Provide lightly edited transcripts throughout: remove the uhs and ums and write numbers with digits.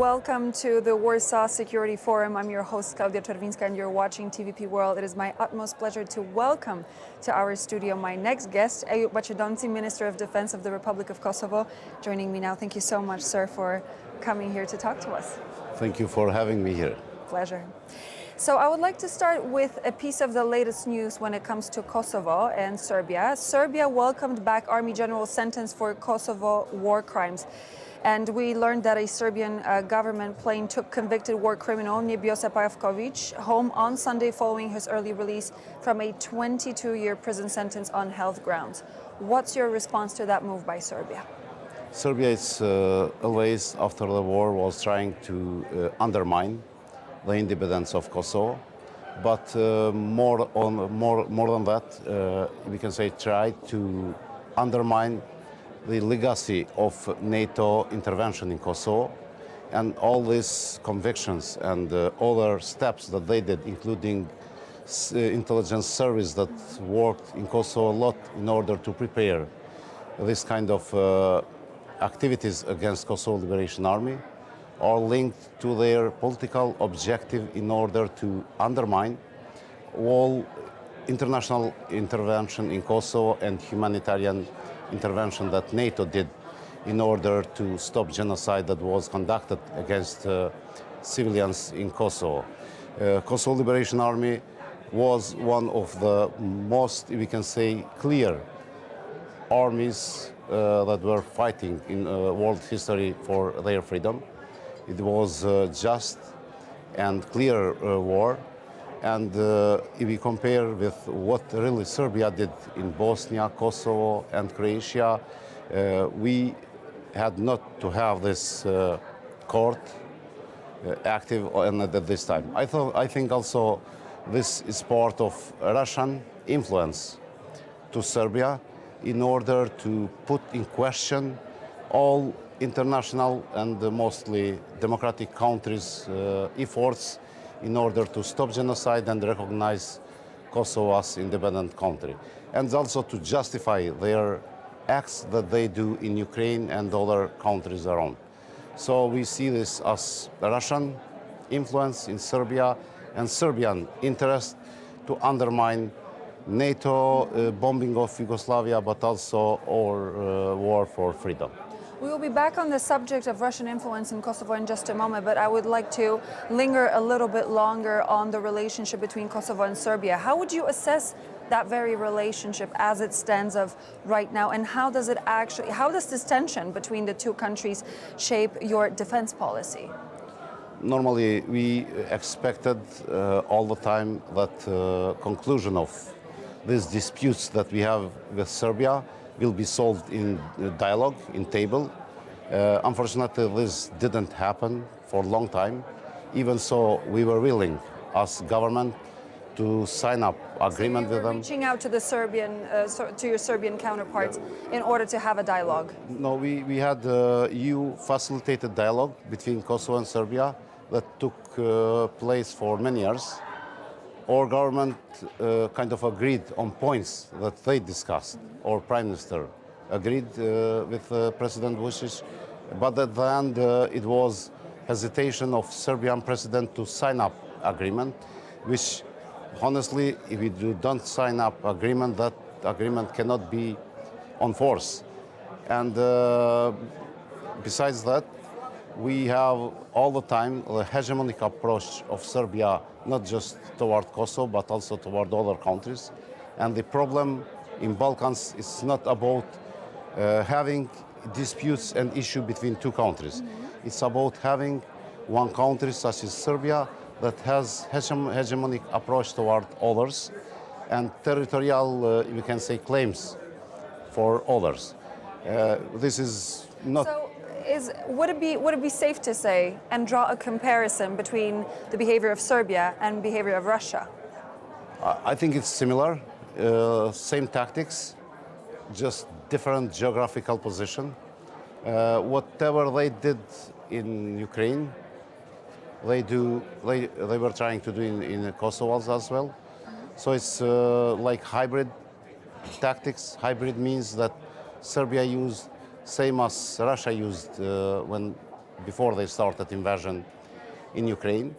Welcome to the Warsaw Security Forum. I'm your host, Klaudia Czerwińska, and you're watching TVP World. It is my utmost pleasure to welcome to our studio my next guest, Ejup Maqedonci, Minister of Defense of the Republic of Kosovo, joining me now. Thank you so much, sir, for coming here to talk to us. Thank you for having me here. Pleasure. So I would like to start with a piece of the latest news when it comes to Kosovo and Serbia. Serbia welcomed back Army General sentenced for Kosovo war crimes. And we learned that a Serbian government plane took convicted war criminal Nebojša Pavković home on Sunday following his early release from a 22-year prison sentence on health grounds. What's your response to that move by Serbia? Serbia is always, after the war, was trying to undermine the independence of Kosovo, but more than that, we can say tried to undermine the legacy of NATO intervention in Kosovo, and all these convictions and other steps that they did, including intelligence service that worked in Kosovo a lot in order to prepare this kind of activities against Kosovo Liberation Army, are linked to their political objective in order to undermine all international intervention in Kosovo and humanitarian intervention that NATO did in order to stop genocide that was conducted against civilians in Kosovo. Kosovo Liberation Army was one of the most, we can say, clear armies that were fighting in world history for their freedom. It was just and clear war. And if we compare with what really Serbia did in Bosnia, Kosovo, and Croatia, we had not to have this court active at this time. I think also this is part of Russian influence to Serbia in order to put in question all international and mostly democratic countries' efforts in order to stop genocide and recognize Kosovo as independent country, and also to justify their acts that they do in Ukraine and other countries around. So we see this as Russian influence in Serbia and Serbian interest to undermine NATO bombing of Yugoslavia, but also our war for freedom. We will be back on the subject of Russian influence in Kosovo in just a moment, but I would like to linger a little bit longer on the relationship between Kosovo and Serbia. How would you assess that very relationship as it stands of right now, and how does this tension between the two countries shape your defense policy? Normally, we expected all the time that conclusion of these disputes that we have with Serbia will be solved in dialogue, in table. Unfortunately, this didn't happen for a long time. Even so, we were willing, as government, to sign up agreement with them. Reaching out to the to your Serbian counterparts in order to have a dialogue. No, we had EU facilitated dialogue between Kosovo and Serbia that took place for many years. Our government kind of agreed on points that they discussed. Our Prime Minister agreed with President Vučić, but at the end it was hesitation of Serbian President to sign up agreement, which honestly, if we don't sign up agreement, that agreement cannot be on force. And besides that, we have all the time the hegemonic approach of Serbia, not just toward Kosovo, but also toward other countries. And the problem in Balkans is not about having disputes and issues between two countries. Mm-hmm. It's about having one country, such as Serbia, that has hegemonic approach toward others and territorial, we can say, claims for others. This is not... Would it be safe to say and draw a comparison between the behavior of Serbia and behavior of Russia? I think it's similar, same tactics, just different geographical position. Whatever they did in Ukraine, they were trying to do in Kosovo as well. So it's like hybrid tactics. Hybrid means that Serbia used same as Russia used when before they started invasion in Ukraine.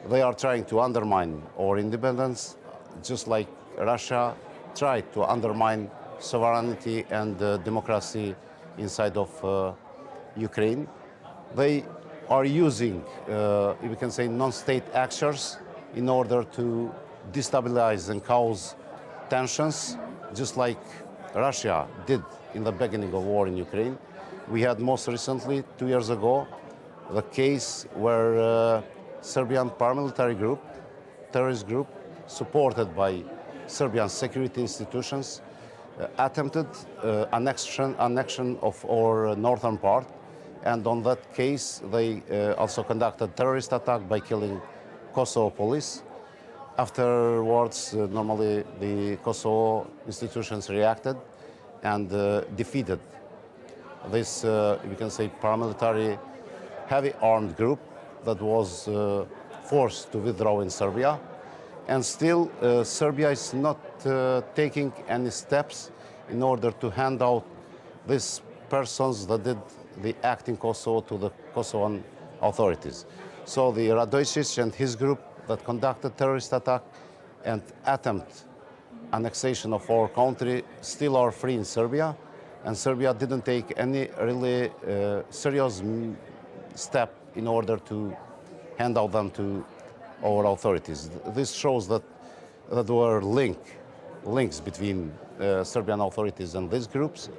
They are trying to undermine our independence, just like Russia tried to undermine sovereignty and democracy inside of Ukraine. They are using, we can say, non-state actors in order to destabilize and cause tensions, just like Russia did in the beginning of war in Ukraine. We had most recently, 2 years ago, the case where Serbian paramilitary group, terrorist group, supported by Serbian security institutions, attempted annexion of our northern part. And on that case, they also conducted terrorist attack by killing Kosovo police. Afterwards, normally the Kosovo institutions reacted and defeated this, we can say, paramilitary heavy armed group that was forced to withdraw in Serbia. And still, Serbia is not taking any steps in order to hand out these persons that did the act in Kosovo to the Kosovan authorities. So the Radojcic and his group that conducted terrorist attack and attempt annexation of our country still are free in Serbia, and Serbia didn't take any really serious step in order to hand out them to our authorities. This shows that there were links between Serbian authorities and these groups,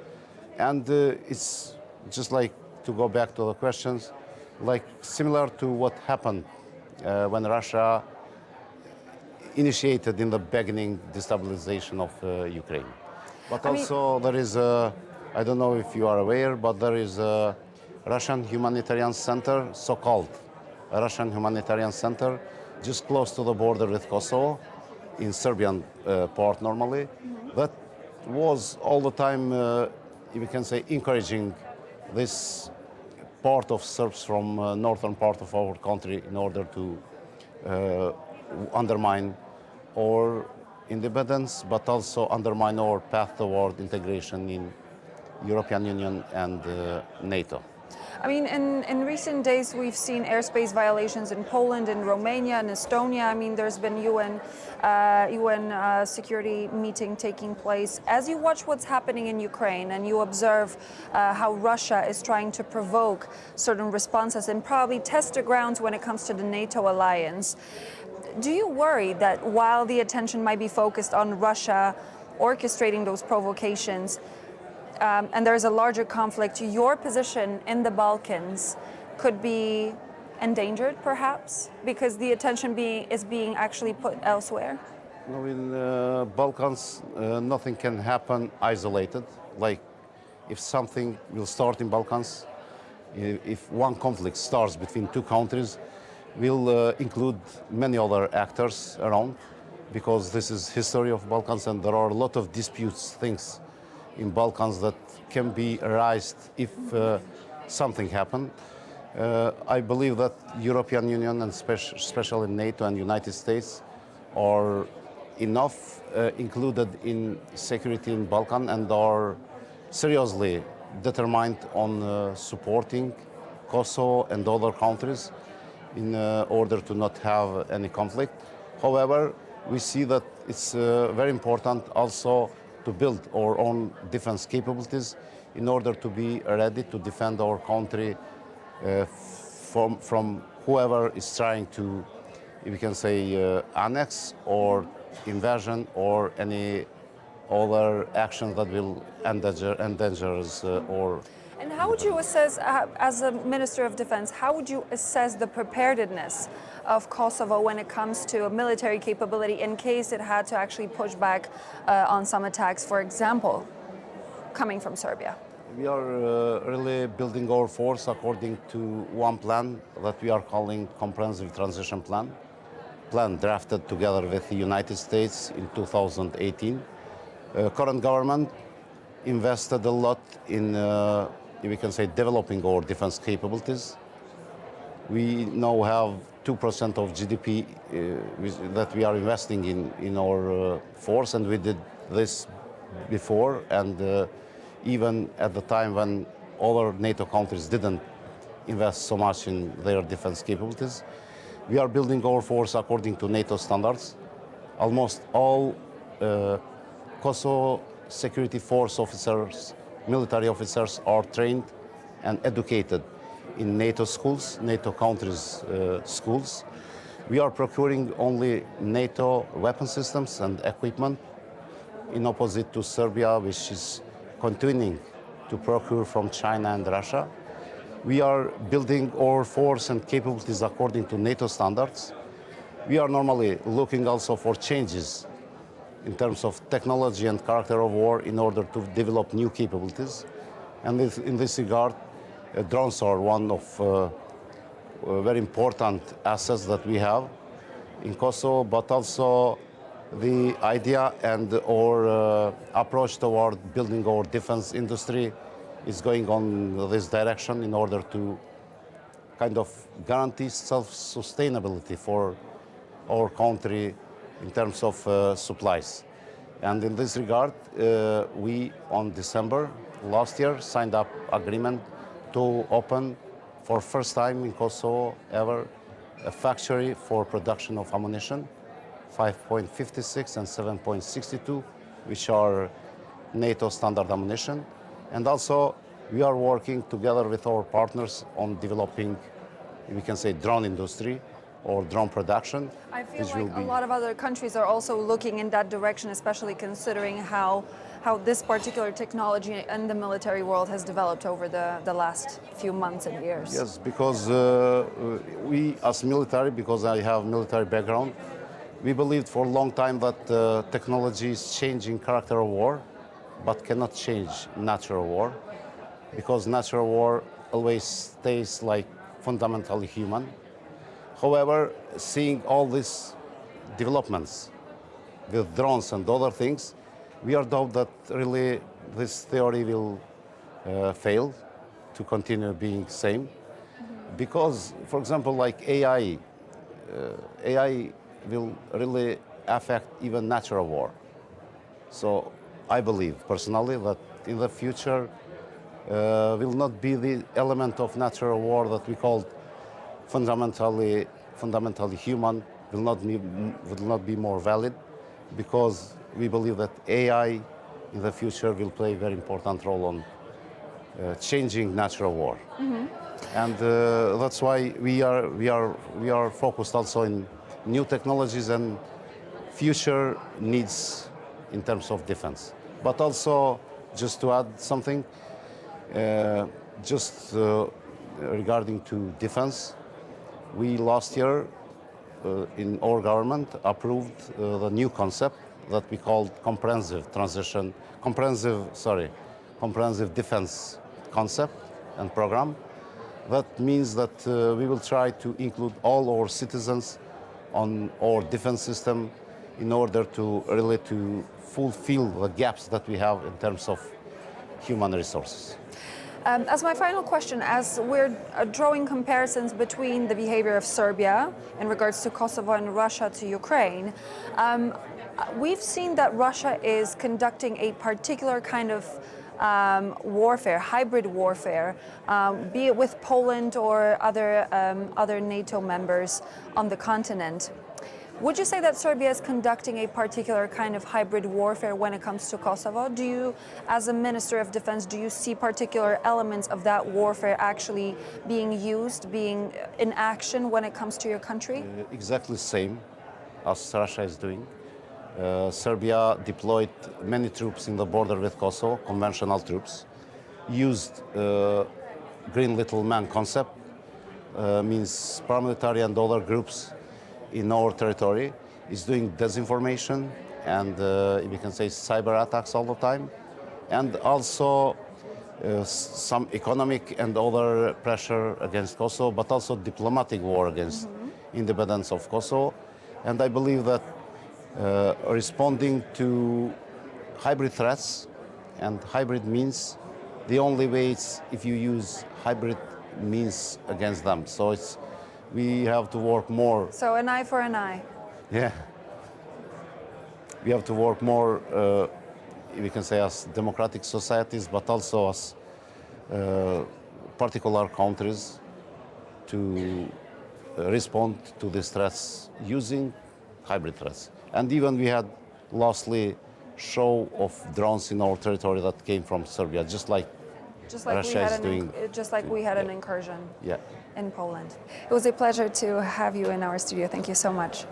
and it's just like, to go back to the questions, like similar to what happened when Russia initiated in the beginning destabilization of Ukraine. But also there is I don't know if you are aware, but there is a Russian humanitarian center, so-called Russian humanitarian center, just close to the border with Kosovo, in Serbian part normally, that was all the time, we can say, encouraging this part of Serbs from northern part of our country in order to undermine our independence, but also undermine our path toward integration in European Union and NATO. I mean, in recent days, we've seen airspace violations in Poland, in Romania, and Estonia. I mean, there's been UN security meeting taking place. As you watch what's happening in Ukraine and you observe how Russia is trying to provoke certain responses and probably test the grounds when it comes to the NATO alliance, do you worry that while the attention might be focused on Russia orchestrating those provocations, and there's a larger conflict, your position in the Balkans could be endangered, perhaps, because the attention is being actually put elsewhere? No, in Balkans, nothing can happen isolated. Like, if something will start in Balkans, if one conflict starts between two countries, will include many other actors around, because this is history of Balkans, and there are a lot of disputes, things in Balkans that can be raised if something happened. I believe that European Union, and especially NATO and United States, are enough included in security in Balkan and are seriously determined on supporting Kosovo and other countries in order to not have any conflict. However, we see that it's very important also to build our own defense capabilities in order to be ready to defend our country from whoever is trying to, we can say, annex or invasion or any other action that will endanger us or. And how would you assess, as a Minister of Defense, how would you assess the preparedness of Kosovo when it comes to a military capability in case it had to actually push back on some attacks, for example, coming from Serbia? We are really building our force according to one plan that we are calling Comprehensive Transition Plan drafted together with the United States in 2018. Current government invested a lot in we can say developing our defense capabilities. We now have 2% of GDP that we are investing in our force, and we did this before, and even at the time when other NATO countries didn't invest so much in their defense capabilities. We are building our force according to NATO standards. Almost all Kosovo Security Force officers, military officers, are trained and educated in NATO schools, NATO countries' schools. We are procuring only NATO weapon systems and equipment, in opposite to Serbia, which is continuing to procure from China and Russia. We are building our force and capabilities according to NATO standards. We are normally looking also for changes in terms of technology and character of war in order to develop new capabilities. And in this regard, drones are one of very important assets that we have in Kosovo, but also the idea and our approach toward building our defense industry is going on this direction in order to kind of guarantee self-sustainability for our country in terms of supplies. And in this regard, we, on December last year, signed up agreement to open for first time in Kosovo ever a factory for production of ammunition, 5.56 and 7.62, which are NATO standard ammunition. And also, we are working together with our partners on developing, we can say, drone industry or drone production. I feel like a lot of other countries are also looking in that direction, especially considering how this particular technology in the military world has developed over the last few months and years. Yes, because we as military, because I have military background, we believed for a long time that technology is changing character of war, but cannot change natural war, because natural war always stays like fundamentally human. However, seeing all these developments with drones and other things, we are doubt that really this theory will fail to continue being same. Because, for example, like AI will really affect even natural war. So I believe personally that in the future will not be the element of natural war that we call fundamentally human, will not be more valid, because we believe that AI in the future will play a very important role on changing natural war. And that's why we are focused also in new technologies and future needs in terms of defense. But also, just to add something, regarding to defense, we last year in our government approved the new concept that we called comprehensive defense concept and program. That means that we will try to include all our citizens on our defense system in order to really to fulfill the gaps that we have in terms of human resources. As my final question, as we're drawing comparisons between the behavior of Serbia in regards to Kosovo and Russia to Ukraine, we've seen that Russia is conducting a particular kind of warfare, hybrid warfare, be it with Poland or other NATO members on the continent. Would you say that Serbia is conducting a particular kind of hybrid warfare when it comes to Kosovo? Do you, as a Minister of Defense, do you see particular elements of that warfare actually being used, being in action when it comes to your country? Exactly the same as Russia is doing. Serbia deployed many troops in the border with Kosovo, conventional troops, used Green Little Man concept, means paramilitary and other groups in our territory is doing disinformation and we can say cyber attacks all the time, and also some economic and other pressure against Kosovo, but also diplomatic war against independence of Kosovo. And I believe that responding to hybrid threats and hybrid means, the only way is if you use hybrid means against them. So we have to work more. So an eye for an eye. Yeah. We have to work more, we can say, as democratic societies, but also as particular countries to respond to these threats using hybrid threats. And even we had lastly show of drones in our territory that came from Serbia, just like Russia is doing. Just like we had an incursion Yeah. in Poland. It was a pleasure to have you in our studio. Thank you so much.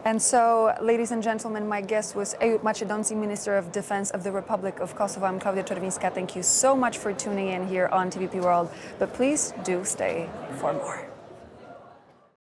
And so, ladies and gentlemen, my guest was Ejup Maqedonci, Minister of Defense of the Republic of Kosovo. I'm Klaudia Czerwińska. Thank you so much for tuning in here on TVP World. But please do stay for more.